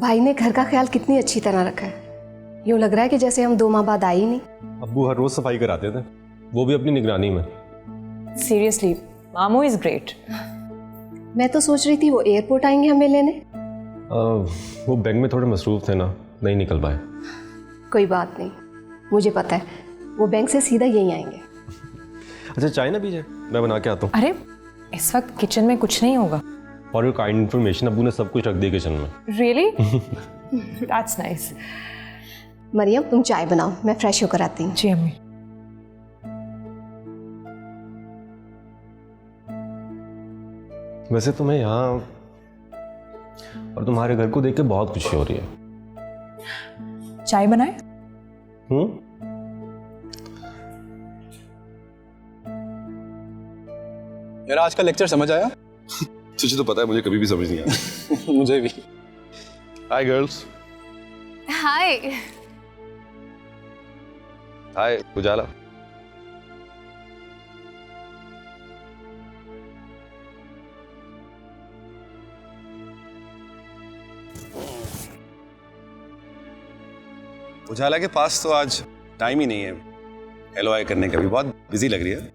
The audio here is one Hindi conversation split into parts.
भाई ने घर का ख्याल कितनी अच्छी तरह रखा है। यूँ लग रहा है कि जैसे हम 2 माह बाद आए ही नहीं। अब्बू हर रोज सफाई कराते थे, वो भी अपनी निगरानी में। सीरियसली मामू इज ग्रेट। मैं तो सोच रही थी वो एयरपोर्ट आएंगे हमें लेने। वो बैंक में थोड़े मसरूफ थे ना, नहीं निकल पाए। कोई बात नहीं, मुझे पता है वो बैंक से सीधा यहीं आएंगे। अच्छा चाय ना पीजिए, मैं बना के आता हूँ। अरे इस वक्त किचन में कुछ नहीं होगा। और ये काइंड इन्फॉर्मेशन, अब्बू ने सब कुछ रख दिया किचन में। रियली? That's nice. मरियम तुम चाय बनाओ, मैं फ्रेश होकर आती हूँ। जी अम्मी। वैसे तुम्हें यहाँ और तुम्हारे घर को देख के बहुत खुशी हो रही है। चाय बनाए? मेरा आज का लेक्चर समझ आया? तुझे तो पता है मुझे कभी भी समझ नहीं आया। मुझे भी। Hi girls. हाय। हाय उजाला। उजाला के पास तो आज टाइम ही नहीं है हेलो हाय करने का, भी बहुत बिजी लग रही है।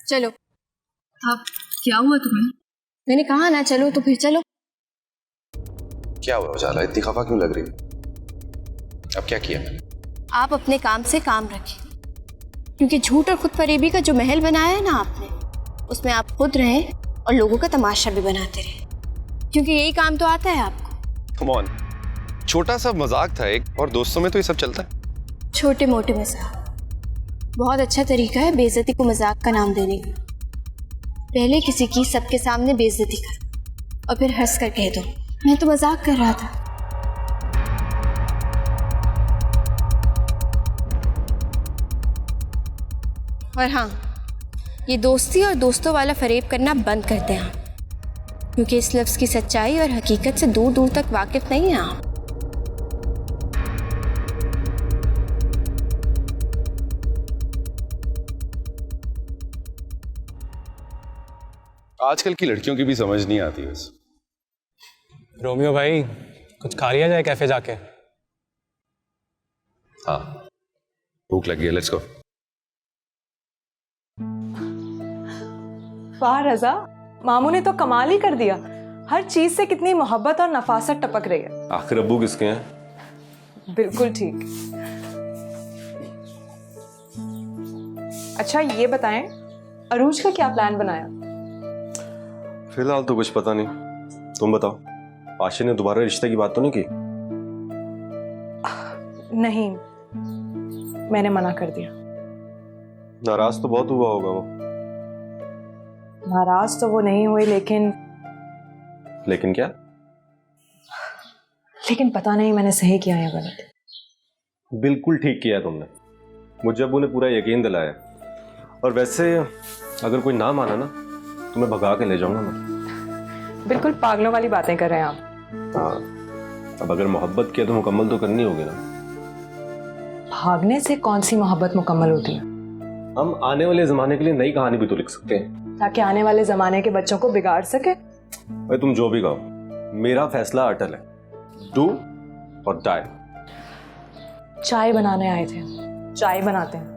चलो। हाँ क्या हुआ तुम्हें? मैंने कहा ना चलो तो फिर चलो। क्या हुआ उजाला, इतनी खफा क्यों लग रही है? अब क्या किया मैंने? आप अपने काम से काम रखिए, क्योंकि झूठ और खुद फरेबी का जो महल बनाया है ना आपने, उसमें आप खुद रहें और लोगों का तमाशा भी बनाते रहे, क्योंकि यही काम तो आता है आपको। कम ऑन, छोटा सा मजाक था एक, और दोस्तों में तो ये सब चलता है। छोटे मोटे मजाक बहुत अच्छा तरीका है बेइज्जती को मजाक का नाम देने का। पहले किसी की सबके सामने बेइज्जती कर और फिर हंस कर कह दो मैं तो मजाक कर रहा था। और हाँ, ये दोस्ती और दोस्तों वाला फरेब करना बंद करते हैं आप, क्योंकि इस लफ्ज़ की सच्चाई और हकीकत से दूर दूर तक वाकिफ नहीं हैं आप। आजकल की लड़कियों की भी समझ नहीं आती बस। रोमियो भाई कुछ खा लिया जाए कैफे जाके? हाँ भूख लगी है, लेट्स गो। वाह रजा, मामू ने तो कमाल ही कर दिया। हर चीज से कितनी मोहब्बत और नफासत टपक रही है। आखिर अब्बू किसके हैं? बिल्कुल ठीक। अच्छा ये बताएं, अरूज का क्या प्लान बनाया? फिलहाल तो कुछ पता नहीं, तुम बताओ। आशी ने दोबारा रिश्ते की बात तो नहीं की? नहीं, मैंने मना कर दिया। नाराज तो बहुत हुआ होगा वो। नाराज तो वो नहीं हुई, लेकिन क्या? लेकिन पता नहीं मैंने सही किया या गलत। बिल्कुल ठीक किया तुमने, मुझे अब्बू ने पूरा यकीन दिलाया। और वैसे अगर कोई ना माना ना तो मैं भगा के ले जाऊंगा मैं। बिल्कुल पागलों वाली बातें कर रहे हैं आप। हाँ, अब अगर मोहब्बत किया तो मुकम्मल तो करनी होगी ना। भागने से कौन सी मोहब्बत मुकम्मल होती है? हम आने वाले जमाने के लिए नई कहानी भी तो लिख सकते हैं, ताकि आने वाले जमाने के बच्चों को बिगाड़ सके। भाई तुम जो भी कहो, मेरा फैसला अटल है, डू और डाई। चाय बनाने आए थे, चाय बनाते हैं।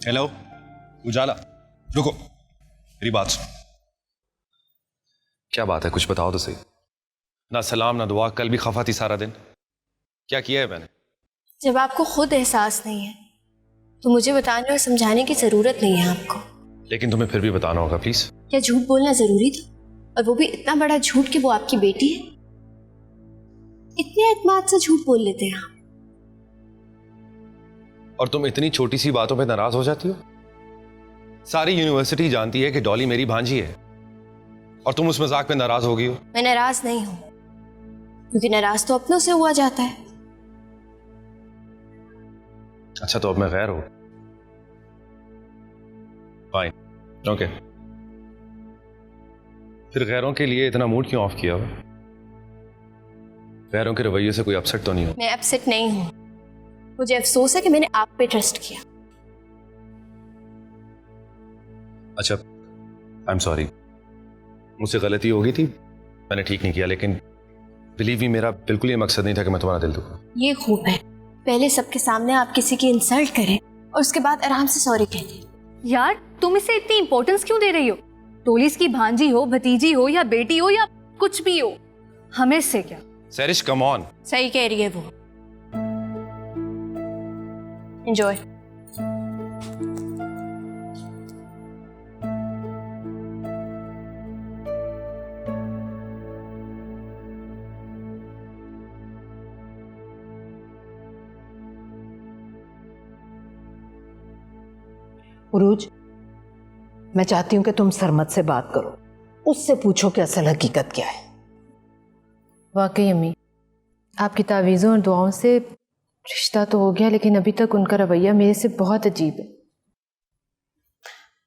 हेलो उजाला, रुको मेरी बात सुनो। क्या बात है, कुछ बताओ तो सही। ना सलाम ना दुआ, कल भी खफा थी सारा दिन। क्या किया है मैंने? जब आपको खुद एहसास नहीं है तो मुझे बताने और समझाने की जरूरत नहीं है आपको। लेकिन तुम्हें फिर भी बताना होगा प्लीज। क्या झूठ बोलना जरूरी था? और वो भी इतना बड़ा झूठ कि वो आपकी बेटी है? इतने एतमाद से झूठ बोल लेते हैं आप। और तुम इतनी छोटी सी बातों पे नाराज हो जाती हो? सारी यूनिवर्सिटी जानती है कि डॉली मेरी भांजी है, और तुम उस मजाक पे नाराज हो गई हो। मैं नाराज नहीं हूं, क्योंकि नाराज तो अपनों से हुआ जाता है। अच्छा तो अब मैं गैर हूं? Fine, okay. फिर गैरों के लिए इतना मूड क्यों ऑफ किया हुआ? गैरों के रवैये से कोई अपसेट तो नहीं हो? मैं अपसेट नहीं हूं, मुझे अफसोस है कि मैंने आप पे ट्रस्ट किया। अच्छा, आई एम सॉरी, मुझसे गलती हो गई थी, मैंने ठीक नहीं किया, लेकिन बिलीव मी, मेरा बिल्कुल ये मकसद नहीं था कि मैं तुम्हारा दिल दुखाऊं। ये खूब है, पहले सबके सामने आप किसी की इंसल्ट करें और उसके बाद आराम से सॉरी कह दें। यार तुम इसे इतनी इंपॉर्टेंस क्यों दे रही हो? टोलिस की भांजी हो, भतीजी हो या बेटी हो या कुछ भी हो, हमें इससे क्या। सैरिश कम ऑन। सही कह रही है वो। एंजॉय। उरूज, मैं चाहती हूं कि तुम सरमत से बात करो, उससे पूछो कि असल हकीकत क्या है। वाकई अम्मी, आपकी तावीज़ों और दुआओं से रिश्ता तो हो गया, लेकिन अभी तक उनका रवैया मेरे से बहुत अजीब है।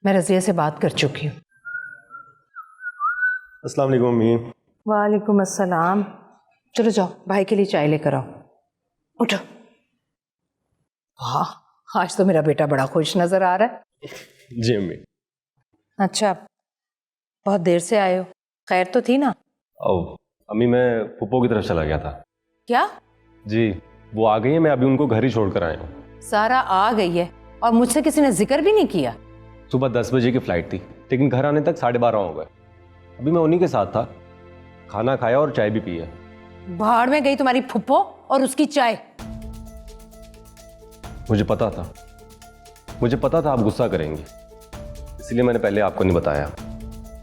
मैं रज़िया से बात कर चुकी हूँ। अस्सलाम वालेकुम अम्मी। वालेकुम अस्सलाम। चलो जाओ, भाई के लिए चाय लेकर आओ। उठो। वाह, आज तो मेरा बेटा बड़ा खुश नजर आ रहा है। जी अम्मी। अच्छा, बहुत देर से आए हो, खैर तो थी ना? ओ अम्मी, मैं फूफो की तरफ चला गया था। क्या? जी, वो आ गई है, मैं अभी उनको घर ही छोड़ कर आया हूँ। सारा आ गई है और मुझसे किसी ने जिक्र भी नहीं किया। सुबह 10 बजे की फ्लाइट थी, लेकिन घर आने तक 12:30 हो गए। अभी मैं उन्हीं के साथ था, खाना खाया और चाय भी पी है। भाड़ में गई तुम्हारी फुप्पो और उसकी चाय। मुझे पता था आप गुस्सा करेंगी, इसलिए मैंने पहले आपको नहीं बताया,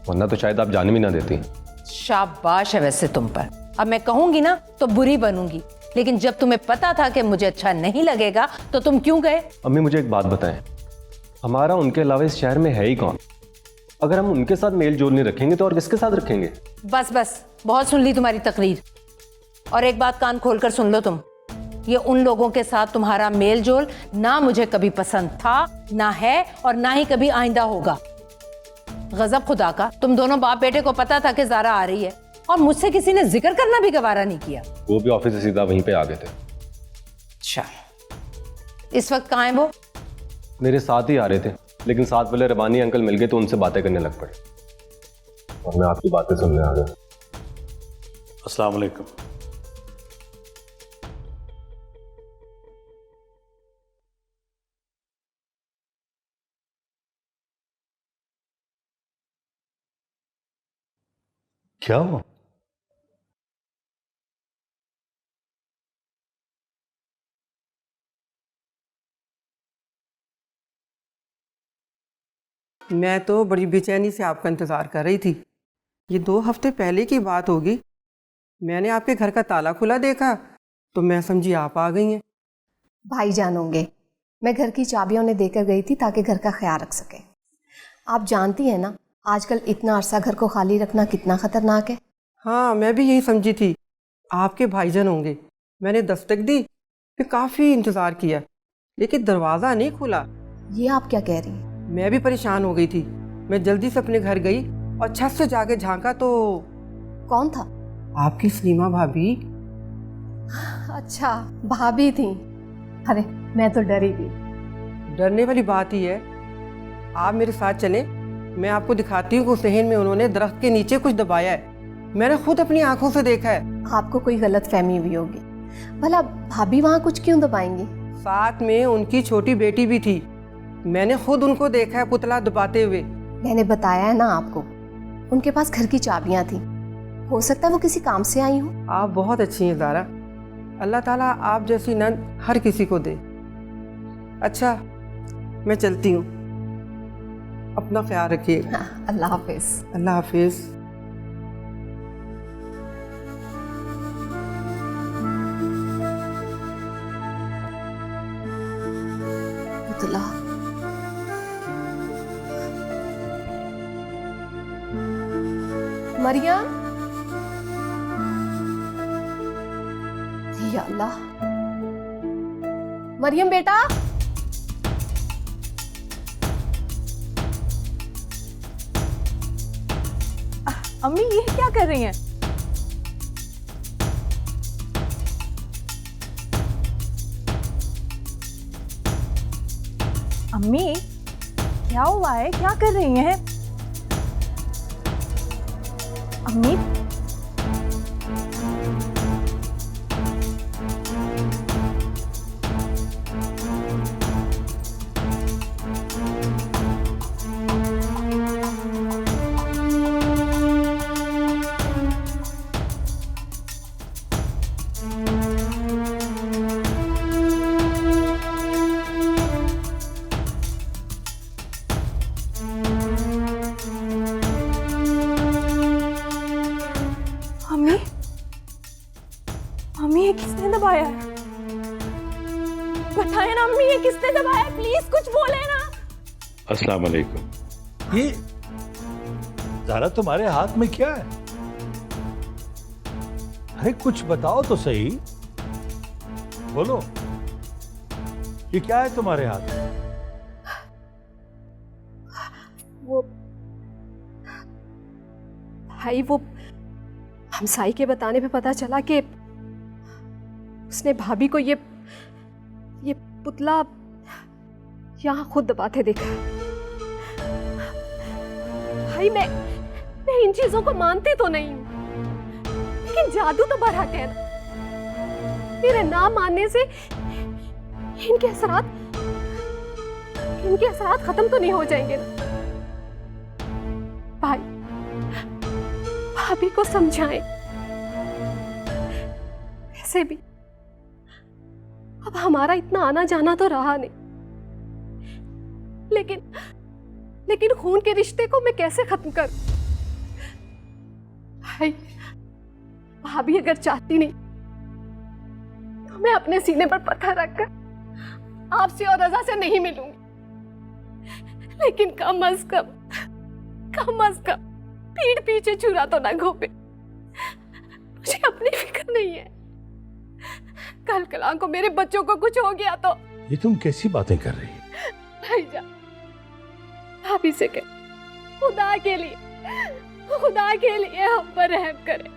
वरना तो शायद आप जाने भी ना देती। शाबाश है वैसे तुम पर। अब मैं कहूंगी ना तो बुरी बनूंगी, लेकिन जब तुम्हें पता था कि मुझे अच्छा नहीं लगेगा तो तुम क्यों गए? अम्मी मुझे एक बात बताएं, हमारा उनके अलावा इस शहर में है ही कौन? अगर हम उनके साथ मेल जोल नहीं रखेंगे तो और किसके साथ रखेंगे? बस बस, बहुत सुन ली तुम्हारी तकरीर। और एक बात कान खोलकर सुन लो तुम, ये उन लोगों के साथ तुम्हारा मेल जोल ना मुझे कभी पसंद था, ना है और ना ही कभी आइंदा होगा। गजब खुदा का, तुम दोनों बाप बेटे को पता था कि ज़ारा आ रही है और मुझसे किसी ने जिक्र करना भी गवारा नहीं किया। वो भी ऑफिस से सीधा वहीं पे आ गए थे। अच्छा, इस वक्त कहाँ है वो? मेरे साथ ही आ रहे थे, लेकिन साथ वाले रबानी अंकल मिल गए तो उनसे बातें करने लग पड़े और मैं आपकी बातें सुनने आ गया। अस्सलाम वालेकुम। क्या हुआ? मैं तो बड़ी बेचैनी से आपका इंतज़ार कर रही थी। ये 2 हफ्ते पहले की बात होगी, मैंने आपके घर का ताला खुला देखा तो मैं समझी आप आ गई हैं। भाईजान होंगे, मैं घर की चाबियां उन्हें देकर गई थी ताकि घर का ख्याल रख सके। आप जानती हैं ना, आजकल इतना अरसा घर को खाली रखना कितना खतरनाक है। हाँ, मैं भी यही समझी थी आपके भाईजान होंगे। मैंने दस्तक दी, फिर काफ़ी इंतज़ार किया, लेकिन दरवाज़ा नहीं खुला। ये आप क्या कह रही हैं? मैं भी परेशान हो गई थी। मैं जल्दी से अपने घर गई और छत से जाके झांका तो कौन था? आपकी सलीमा भाभी। अच्छा, भाभी थी। अरे मैं तो डरी गई। डरने वाली बात ही है। आप मेरे साथ चलें, मैं आपको दिखाती हूँ कि उस सहन में उन्होंने दरख्त के नीचे कुछ दबाया है। मैंने खुद अपनी आंखों से देखा है। आपको कोई गलत फहमी हुई होगी। भला भाभी वहाँ कुछ क्यों दबाएंगी? साथ में उनकी छोटी बेटी भी थी, मैंने खुद उनको देखा है पुतला दबाते हुए। मैंने बताया है ना आपको, उनके पास घर की चाबियां थी। हो सकता है वो किसी काम से आई हो। आप बहुत अच्छी हैं ज़ारा, अल्लाह ताला आप जैसी नंद हर किसी को दे। अच्छा, मैं चलती हूँ, अपना ख्याल रखिए। हाँ, अल्लाह हाफिज। अल्लाह हाफिज। पुतला, मरियम, या अल्लाह, मरियम बेटा। अम्मी ये क्या कर रही हैं? अम्मी क्या हुआ है? क्या कर रही हैं अम्मी? अम्मी, अम्मी ये किसने दबाया है? बताए ना अम्मी, ये किसने दबाया? प्लीज कुछ बोले ना। अस्सलाम वालेकुम। ये ज़ारा तुम्हारे हाथ में क्या है? अरे कुछ बताओ तो सही, बोलो ये क्या है तुम्हारे हाथ में? वो भाई, वो हमसाई के बताने पे पता चला कि उसने भाभी को ये पुतला यहाँ खुद दबाते देखा। भाई मैं इन चीजों को मानती तो नहीं हूं, लेकिन जादू तो बढ़ाते हैं ना। मेरे ना मानने से इनके असरात खत्म तो नहीं हो जाएंगे ना। भाई भाभी को समझाएं। वैसे भी अब हमारा इतना आना जाना तो रहा नहीं, लेकिन खून के रिश्ते को मैं कैसे खत्म करूं? भाई भाभी अगर चाहती नहीं तो मैं अपने सीने पर पत्थर रखकर आपसे और रजा से नहीं मिलूंगी, लेकिन कम अज कम पीठ पीछे छुरा तो ना घोपे। मुझे अपनी फिक्र नहीं है, कल कला को मेरे बच्चों को कुछ हो गया तो। ये तुम कैसी बातें कर रही हो? भाईजान भाभी से कह, खुदा के लिए हम पर रहम करें।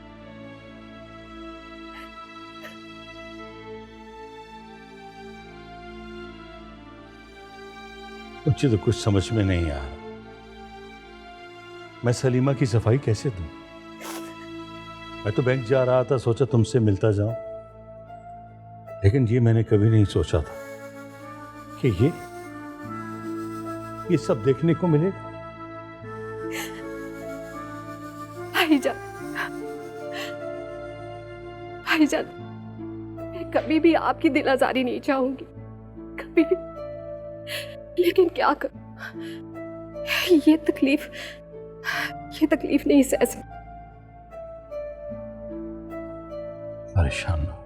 मुझे तो कुछ समझ में नहीं आ रहा, मैं सलीमा की सफाई कैसे दूं? मैं तो बैंक जा रहा था, सोचा तुमसे मिलता जाऊं, लेकिन ये मैंने कभी नहीं सोचा था कि ये सब देखने को मिलेगा। भाईजान मैं कभी भी आपकी दिल आजारी नहीं चाहूंगी, कभी भी, लेकिन क्या करूं, ये तकलीफ नहीं सह सकती। परेशान ना हो।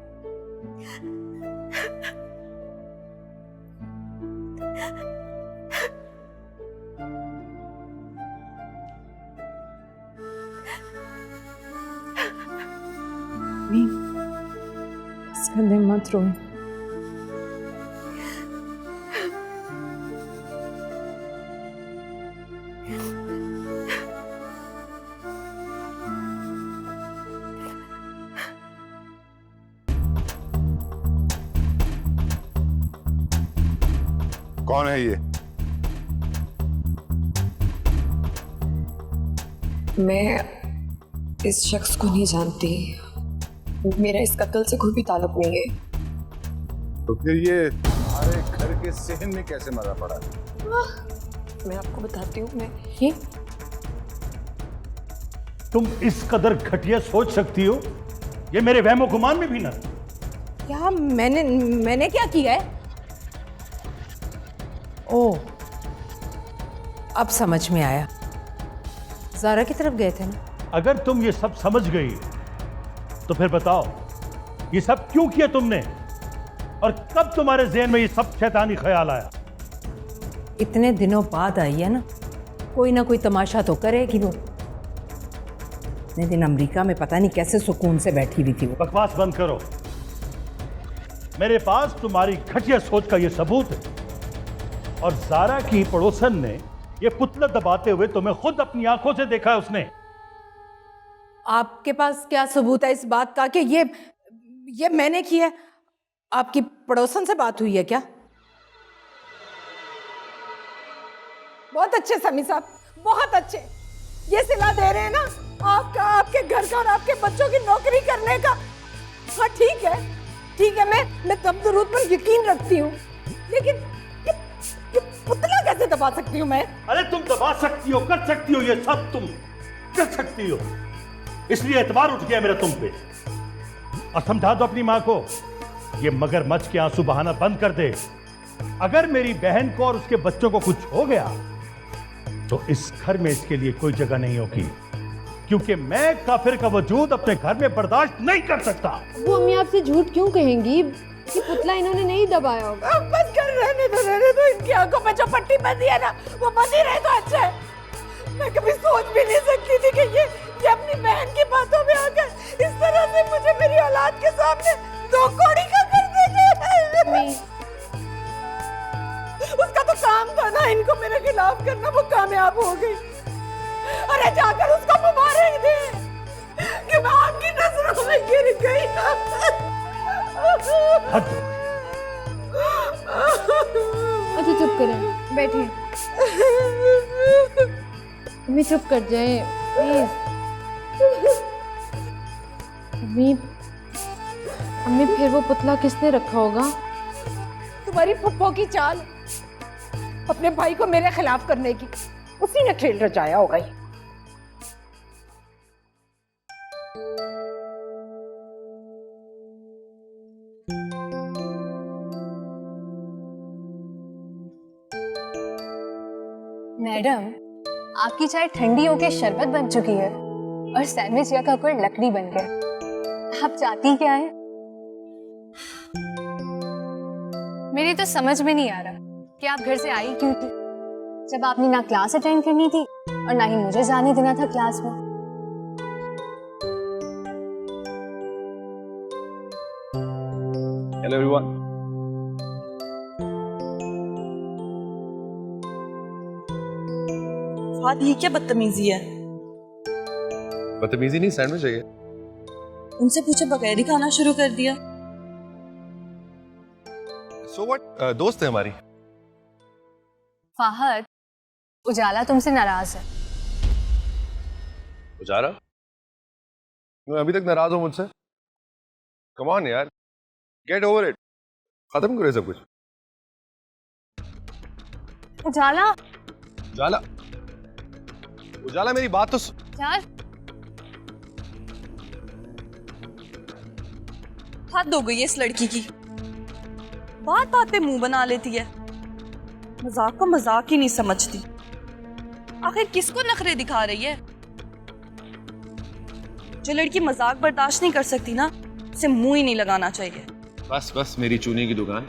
इसका दिल मत रो। कौन है ये? मैं इस शख्स को नहीं जानती, मेरा इस कत्ल से कोई भी ताल्लुक नहीं है। तो फिर ये हमारे घर के सहन में कैसे मरा पड़ा? मैं आपको बताती हूँ। ये तुम इस कदर घटिया सोच सकती हो? ये मेरे वहमो गुमान में भी ना। क्या मैंने क्या किया है? ओह, अब समझ में आया। ज़ारा की तरफ गए थे ना? अगर तुम ये सब समझ गई तो फिर बताओ ये सब क्यों किया तुमने, और कब तुम्हारे ज़हन में ये सब शैतानी ख्याल आया? इतने दिनों बाद आई है ना कोई तमाशा तो करेगी वो। इतने दिन अमेरिका में पता नहीं कैसे सुकून से बैठी हुई थी वो। बकवास बंद करो। मेरे पास तुम्हारी घटिया सोच का ये सबूत है, और ज़ारा की पड़ोसन ने ये पुतला दबाते हुए तुम्हें खुद अपनी आंखों से देखा है उसने। आपके पास क्या सबूत है इस बात का कि ये मैंने किया है? आपकी पड़ोसन से बात हुई है क्या? बहुत अच्छे समी साहब, बहुत अच्छे। ये सिला दे रहे हैं ना आपका, आपके घर का और आपके बच्चों की नौकरी करने का। हाँ ठीक है, मैं दम दरूद पर यकीन रखती हूँ, लेकिन ये पुतला कैसे दबा सकती हूँ मैं? अरे तुम दबा सकती हो, कर सकती हो, ये सब तुम कर सकती हो, इसलिए एतबार उठ गया मेरा तुम पे। और समझा दो अपनी माँ को, ये मगरमच्छ के आंसू बहाना बंद कर दे। अगर मेरी बहन को और उसके बच्चों को कुछ हो गया तो इस घर में इसके लिए कोई जगह नहीं होगी, क्योंकि मैं काफिर का वजूद अपने घर में बर्दाश्त नहीं कर सकता। वो अम्मी आपसे झूठ क्यों कहेंगी? ये पुतला इन्होंने नहीं दबाया होगा। अब बस कर, रहने दो। इनकी आंखों में जो पट्टी बंधी है ना, वो बंधी रहे तो अच्छा है। मैं कभी सोच भी नहीं सकती थी कि ये अपनी बहन की बातों में आकर इस तरह से मुझे मेरी औलाद के सामने दो कौड़ी का कर देंगे। उसका तो काम था ना इनको मेरे खिलाफ करना, वो कामयाब हो गई। अरे जाकर उसको मुबारक दे कि मैं आपकी नजरों में गिर गई। अच्छा चुप करें, बैठिए। अम्मी चुप कर जाए प्लीज। अम्मी फिर वो पुतला किसने रखा होगा? तुम्हारी फुप्पो की चाल, अपने भाई को मेरे खिलाफ करने की, उसी ने खेल रचाया होगा। मैडम, आपकी चाय ठंडी होके शरबत बन चुकी है और सैंडविच या का कोई लकड़ी बन गया। आप चाहती क्या है? मेरी तो समझ में नहीं आ रहा कि आप घर से आई क्यों थी, जब आपने ना क्लास अटेंड करनी थी और ना ही मुझे जाने देना था क्लास में। Hello everyone. फाद, ये क्या बदतमीजी है? बदतमीजी नहीं, सैंडविच है ये। उनसे पूछे बगैर ही खाना शुरू कर दिया। सो व्हाट, दोस्त है हमारी। फाहद, उजाला तुमसे नाराज है। उजाला? तुम अभी तक नाराज हो मुझसे? कम ऑन यार, गेट ओवर इट, खत्म करो सब कुछ। उजाला, उजाला, उजाला मेरी बात तो यार हद हो गई है इस लड़की की, बात बात पे मुंह बना लेती है, मजाक को मजाक ही नहीं समझती। आखिर किसको नखरे दिखा रही है? जो लड़की मजाक बर्दाश्त नहीं कर सकती ना, उसे मुंह ही नहीं लगाना चाहिए। बस बस मेरी चूने की दुकान,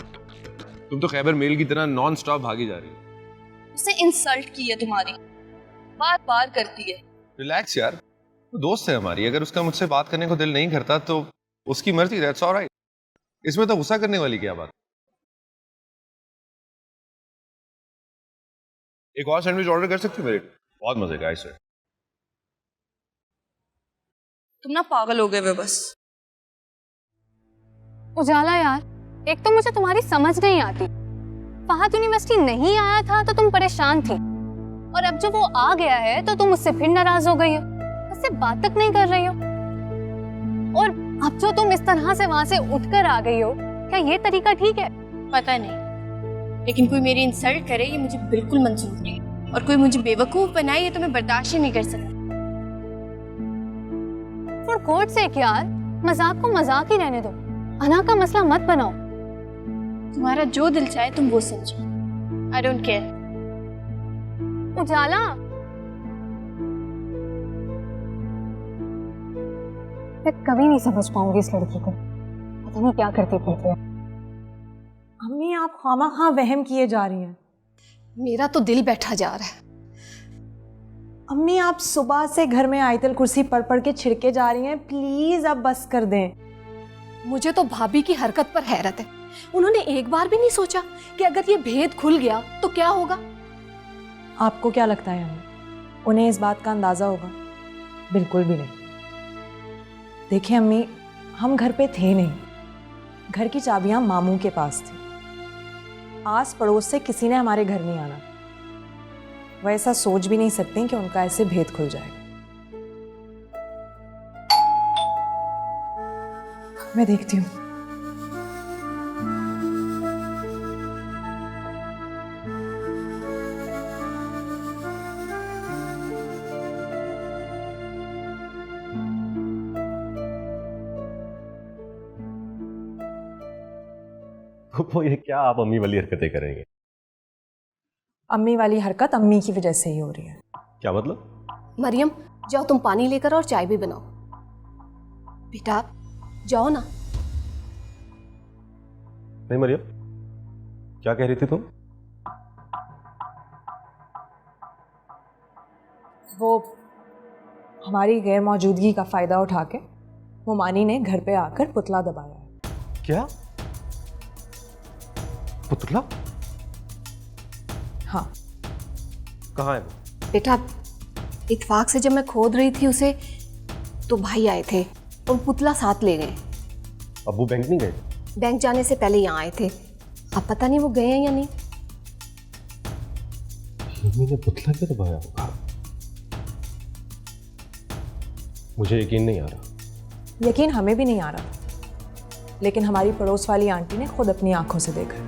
तुम तो खैबर मेल की तरह नॉन स्टॉप भागी जा रही हो। उसे इंसल्ट की है तुम्हारी, बार बार करती है। रिलैक्स यार, वो दोस्त है हमारी, अगर उसका मुझसे बात करने को दिल नहीं करता तो उसकी मर्जी, दैट्स ऑलराइट। इसमें तो गुस्सा करने वाली क्या बात। एक और सैंडविच ऑर्डर कर सकती हो मेरे लिए? बहुत मजे का है। तुम ना पागल हो गए वे बस। उजाला यार, एक तो मुझे तुम्हारी समझ नहीं आती। फहद यूनिवर्सिटी नहीं आया था तो तुम परेशान थी, और अब जब वो आ गया है तो तुम उससे फिर नाराज हो गई हो, उससे बात तक नहीं कर रही हो। और अब जो तुम इस तरह से वहां से उठकर आ गई हो, क्या ये तरीका ठीक है? पता नहीं, लेकिन कोई मेरी इंसल्ट करे ये मुझे बिल्कुल मंजूर नहीं, और कोई मुझे बेवकूफ बनाए ये तो मैं बर्दाश्त ही नहीं कर सकती। फॉर गॉड सेक यार, मजाक को मजाक ही रहने दो, अना का मसला मत बनाओ। तुम्हारा जो दिल चाहे तुम वो समझो, आई डोंट केयर। उजाला, मैं कभी नहीं समझ पाऊंगी इस लड़की को, पता नहीं क्या करती फिरती है। अम्मी, आप खामा वहम किए जा रही हैं। मेरा तो दिल बैठा जा रहा है। अम्मी, आप सुबह से घर में आयतल कुर्सी पढ़ पढ़ के छिड़के जा रही हैं, प्लीज अब बस कर दें। मुझे तो भाभी की हरकत पर हैरत है। उन्होंने एक बार भी नहीं सोचा कि अगर ये भेद खुल गया तो क्या होगा। आपको क्या लगता है अम्मी, उन्हें इस बात का अंदाजा होगा? बिल्कुल भी नहीं। देखिए अम्मी, हम घर पे थे नहीं, घर की चाबियां मामू के पास थी। आस पड़ोस से किसी ने हमारे घर नहीं आना। वो ऐसा सोच भी नहीं सकते कि उनका ऐसे भेद खुल जाएगा। मैं देखती हूँ। वो ये क्या आप अम्मी वाली हरकतें करेंगे? अम्मी वाली हरकत अम्मी की वजह से ही हो रही है। क्या मतलब? मरियम, जाओ तुम पानी लेकर और चाय भी बनाओ। बेटा जाओ ना। नहीं मरियम, क्या कह रही थी तुम? वो हमारी गैर मौजूदगी का फायदा उठा के मोमानी ने घर पे आकर पुतला दबाया है। क्या? पुतला? हाँ। कहाँ है वो? बेटा इत्तेफाक से जब मैं खोद रही थी उसे तो भाई आए थे और पुतला साथ ले गए। अब्बू बैंक नहीं गए? बैंक जाने से पहले यहाँ आए थे। अब पता नहीं वो गए हैं या नहीं। मम्मी ने पुतला क्यों दबाया होगा? मुझे यकीन नहीं आ रहा। यकीन हमें भी नहीं आ रहा, लेकिन हमारी पड़ोस वाली आंटी ने खुद अपनी आंखों से देखा।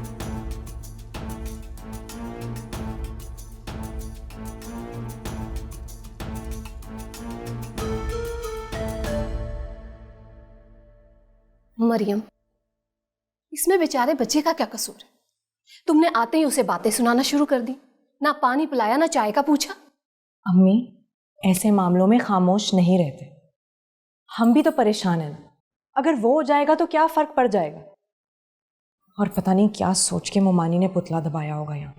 मरियम, इसमें बेचारे बच्चे का क्या कसूर है? तुमने आते ही उसे बातें सुनाना शुरू कर दी। ना पानी पिलाया, ना चाय का पूछा। अम्मी ऐसे मामलों में खामोश नहीं रहते। हम भी तो परेशान हैं ना। अगर वो हो जाएगा तो क्या फर्क पड़ जाएगा? और पता नहीं क्या सोच के मोमानी ने पुतला दबाया होगा यहाँ।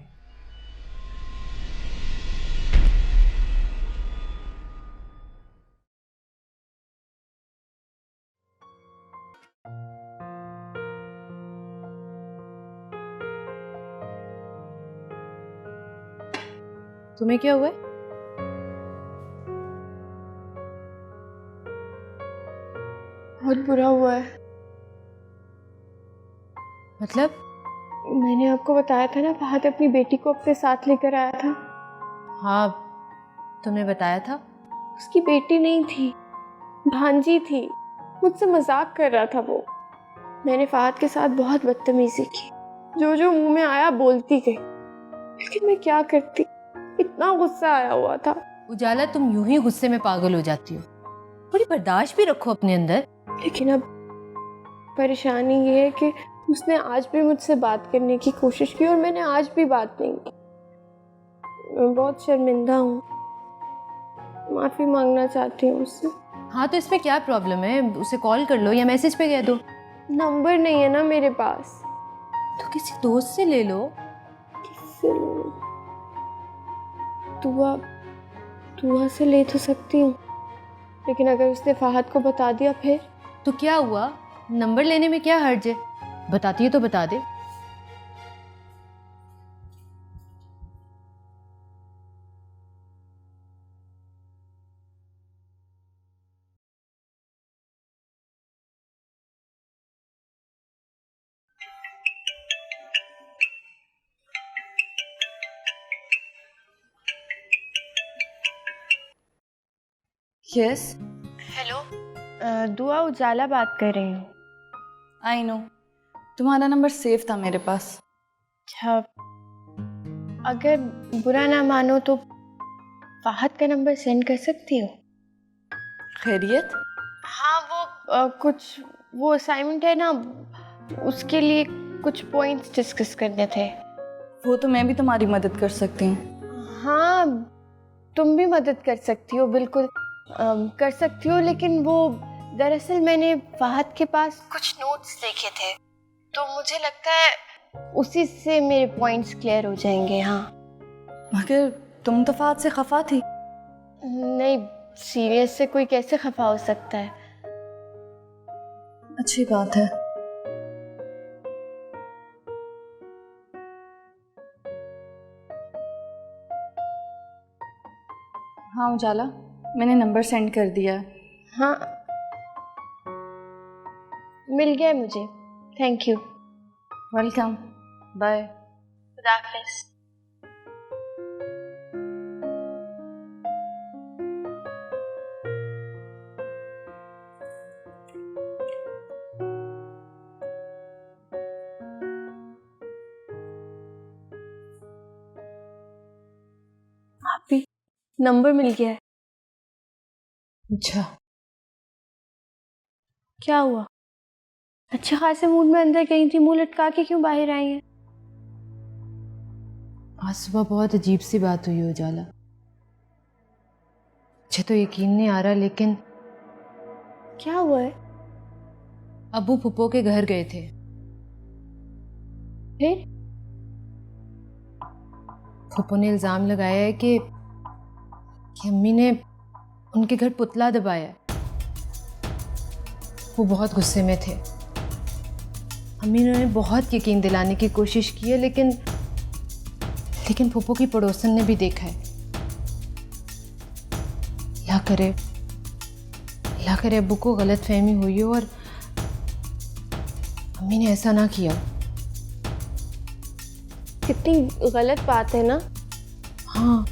तुम्हें क्या हुआ? बहुत बुरा हुआ है। मतलब? मैंने आपको बताया था ना, फहद अपनी बेटी को अपने साथ लेकर आया था। हाँ, तुमने बताया था। उसकी बेटी नहीं थी, भांजी थी। मुझसे मजाक कर रहा था वो। मैंने फहद के साथ बहुत बदतमीजी की, जो जो मुंह में आया बोलती गई, लेकिन मैं क्या करती, इतना गुस्सा आया हुआ था। उजाला, तुम यूं ही गुस्से में पागल हो जाती हो। थोड़ी बर्दाश्त भी रखो अपने अंदर। लेकिन अब परेशानी ये है कि उसने आज भी मुझसे बात करने की कोशिश की और मैंने आज भी बात नहीं की। मैं बहुत शर्मिंदा हूँ, माफी मांगना चाहती हूँ उससे। हाँ, तो इसमें क्या प्रॉब्लम है? उसे कॉल कर लो या मैसेज पे कह दो। नंबर नहीं है ना मेरे पास। तो किसी दोस्त से ले लो। किससे लूं? दुआ से ले तो सकती हूँ, लेकिन अगर उसने फहद को बता दिया फिर? तो क्या हुआ? नंबर लेने में क्या हर्ज है? बताती है तो बता दे। यस। हेलो, दुआ उजाला बात कर रही हूँ। आई नो, तुम्हारा नंबर सेव था मेरे पास। अच्छा, अगर बुरा ना मानो तो फहद का नंबर सेंड कर सकती हो? खैरियत? हाँ, वो कुछ वो असाइनमेंट है ना, उसके लिए कुछ पॉइंट्स डिस्कस करने थे। वो तो मैं भी तुम्हारी मदद कर सकती हूँ। हाँ, तुम भी मदद कर सकती हो, बिल्कुल कर सकती हो। लेकिन वो दरअसल मैंने फहद के पास कुछ नोट्स देखे थे, तो मुझे लगता है उसी से मेरे पॉइंट्स क्लियर हो जाएंगे। हाँ, मगर तुम तो फहद से खफा थी। नहीं, सीरियस से कोई कैसे खफा हो सकता है? अच्छी बात है। हाँ उजाला, मैंने नंबर सेंड कर दिया है। हाँ, मिल गया मुझे। Thank you. वेलकम। बाय। खुदा हाफिज़। नंबर मिल गया है। अच्छा, क्या हुआ? अच्छे खासे मूड में अंदर गई थी, मुंह लटका के क्यों बाहर आई हैं? आज सुबह बहुत अजीब सी बात हुई उजाला। मुझे तो यकीन नहीं आ रहा, लेकिन क्या हुआ है? अबू फुप्पो के घर गए थे। फिर? फुप्पो ने इल्जाम लगाया है कि अम्मी ने उनके घर पुतला दबाया है। वो बहुत गुस्से में थे। अम्मी ने उन्हें बहुत यकीन दिलाने की कोशिश की है, लेकिन फुप्पो की पड़ोसन ने भी देखा है। अल्लाह करे अब्बू को गलत फहमी हुई हो और अम्मी ने ऐसा ना किया। कितनी गलत बात है ना। हाँ,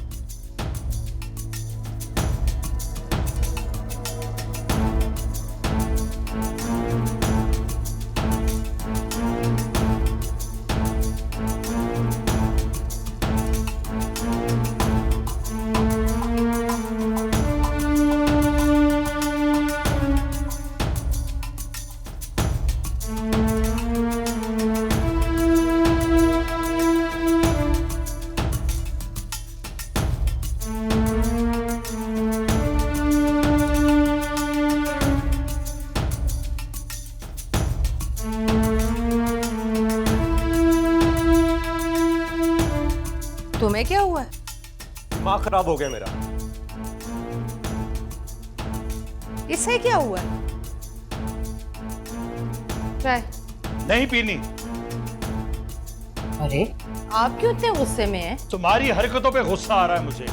तुम्हें क्या हुआ? दिमाग खराब हो गया मेरा। इससे क्या हुआ? चाय नहीं पीनी। अरे आप क्यों इतने गुस्से में हैं? तुम्हारी हरकतों पे गुस्सा आ रहा है मुझे।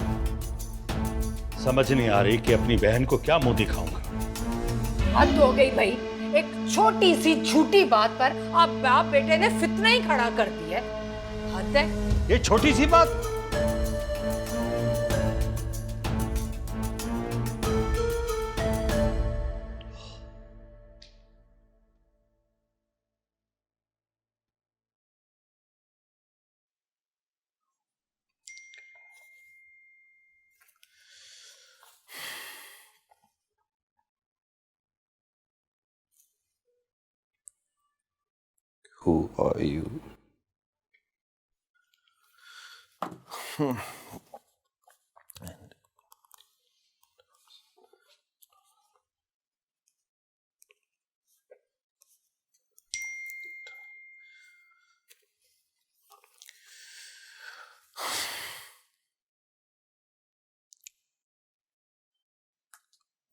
समझ नहीं आ रही कि अपनी बहन को क्या मुंह दिखाऊंगा। हद हो गई भाई, एक छोटी सी झूठी बात पर आप बाप बेटे ने फितना ही खड़ा कर दिया। हद है। ये छोटी सी बात। Who are you?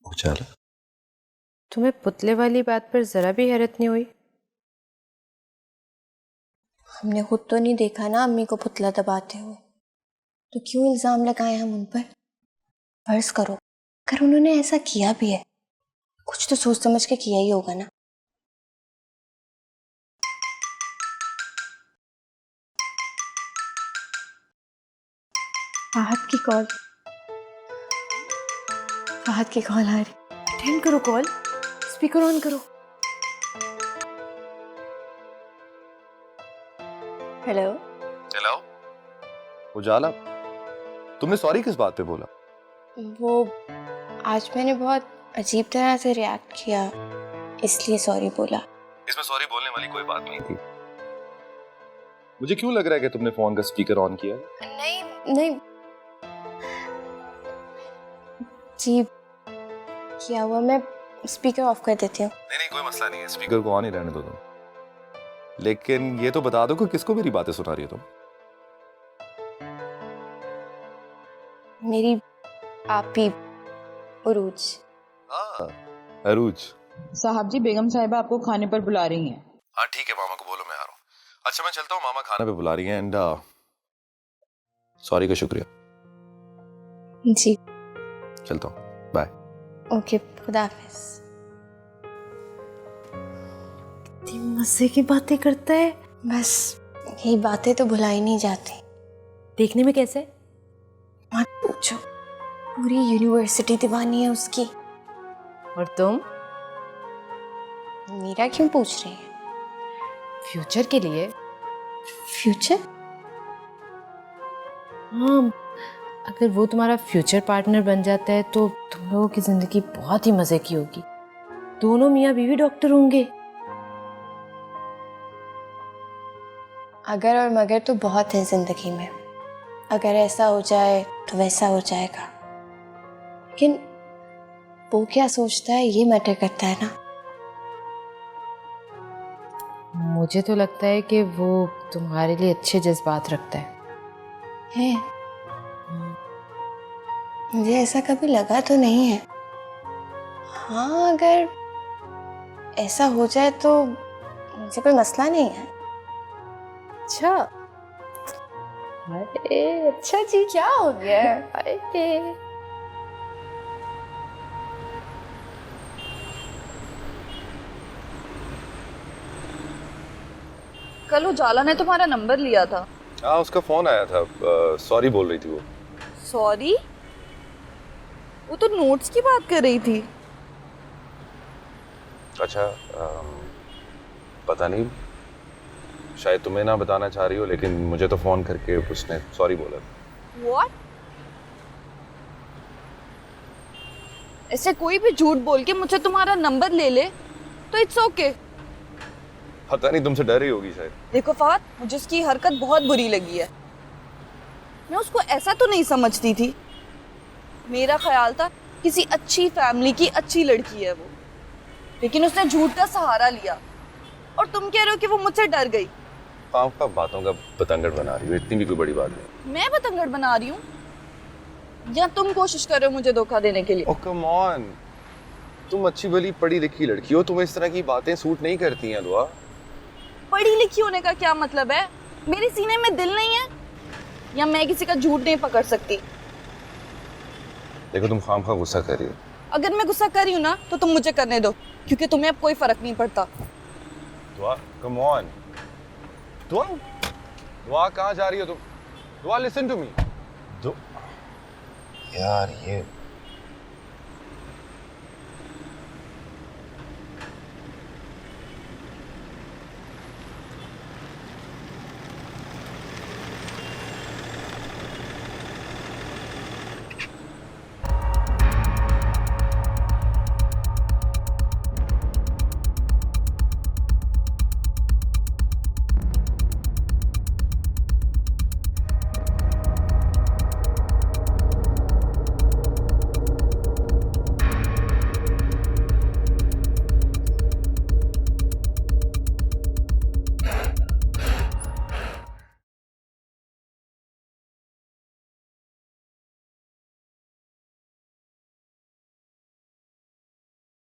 उजाला, तुम्हें पुतले वाली बात पर जरा भी हैरत नहीं हुई? हमने खुद तो नहीं देखा ना अम्मी को पुतला दबाते हुए, तो क्यों इल्जाम लगाए हम उन पर? फर्ज करो अगर उन्होंने ऐसा किया भी है, कुछ तो सोच समझ के किया ही होगा ना। फहद की कॉल आ रही। अटेंड करो कॉल, स्पीकर ऑन करो। हेलो हेलो उजाला, तुमने सॉरी किस बात पे बोला? वो आज मैंने बहुत अजीब तरह से रिएक्ट किया, इसलिए सॉरी बोला। इसमें सॉरी बोलने वाली कोई बात नहीं थी। मुझे क्यों लग रहा है कि तुमने फोन का स्पीकर ऑन किया? नहीं जी, क्या हुआ, मैं स्पीकर ऑफ कर देती हूँ। नहीं कोई मसला नहीं है, स्पीकर को ऑन ही रहने दो तुम। लेकिन ये तो बता दो कि किसको मेरी बातें सुना रही हो तुम? मेरी आप ही उरूज। अरूज साहब जी, बेगम साहिबा आपको खाने पर बुला रही हैं। हाँ ठीक है, मामा को बोलो मैं आ रहा हूँ। अच्छा मैं चलता हूँ, मामा खाने पे बुला रही हैं। एंड सॉरी का शुक्रिया। जी चलता हूँ, बाय। ओके, खुदा हाफिज। कितनी मजे की बातें करता है, बस यही बातें तो भुलाई नहीं जाती। देखने में कैसे? मत पूछो, पूरी यूनिवर्सिटी दीवानी है उसकी। और तुम? मीरा क्यों पूछ रही है? फ्यूचर के लिए। फ्यूचर? हाँ, अगर वो तुम्हारा फ्यूचर पार्टनर बन जाता है तो तुम लोगों की जिंदगी बहुत ही मजे की होगी। दोनों मियाँ बीवी डॉक्टर होंगे। अगर और मगर तो बहुत है जिंदगी में। अगर ऐसा हो जाए तो वैसा हो जाएगा, लेकिन वो क्या सोचता है ये मैटर करता है ना। मुझे तो लगता है कि वो तुम्हारे लिए अच्छे जज्बात रखता है। मुझे ऐसा कभी लगा तो नहीं है। हाँ, अगर ऐसा हो जाए तो मुझे कोई मसला नहीं है। अच्छा, अरे अच्छा जी, क्या हो गया? अरे कल उजाला ने तुम्हारा नंबर लिया था। हाँ, उसका फोन आया था, सॉरी बोल रही थी वो। सॉरी? वो तो नोट्स की बात कर रही थी। अच्छा, पता नहीं, शायद तुम्हें ना बताना चाह रही हो, लेकिन मुझे तो फोन करके उसने सॉरी बोला। What? ऐसे कोई भी झूठ बोल के मुझे तुम्हारा नंबर ले ले तो इट्स ओके। पता नहीं, तुमसे डर रही होगी शायद। देखो फहद, मुझे उसकी हरकत बहुत बुरी लगी है। मैं उसको ऐसा तो नहीं समझती थी। मेरा ख्याल था किसी अच्छी फैमिली की अच्छी लड़की है वो, लेकिन उसने झूठ का सहारा लिया। और तुम कह रहे हो कि वो मुझसे डर गई। आपका बातों का बतंगड़ बना रही हो, इतनी भी कोई बड़ी बात नहीं। मैं बतंगड़ बना रही हूँ या तुम कोशिश कर रहे हो मुझे धोखा देने के लिए? ओह कम ऑन, तुम अच्छी भली पढ़ी लिखी लड़की हो, तुम्हें इस तरह की बातें सूट नहीं करती हैं दुआ। पढ़ी लिखी होने का क्या मतलब है? मेरे सीने में दिल नहीं है या मैं किसी का झूठ नहीं पकड़ सकती? देखो, तुम खामखा गुस्सा कर रही हो। अगर मैं गुस्सा कर रही हूँ ना तो तुम मुझे करने दो, क्योंकि तुम्हें अब कोई फर्क नहीं पड़ता। दुआ, कम ऑन। दुआ, दुआ कहाँ जा रही हो तुम? दुआ, लिसन टू मी। यार ये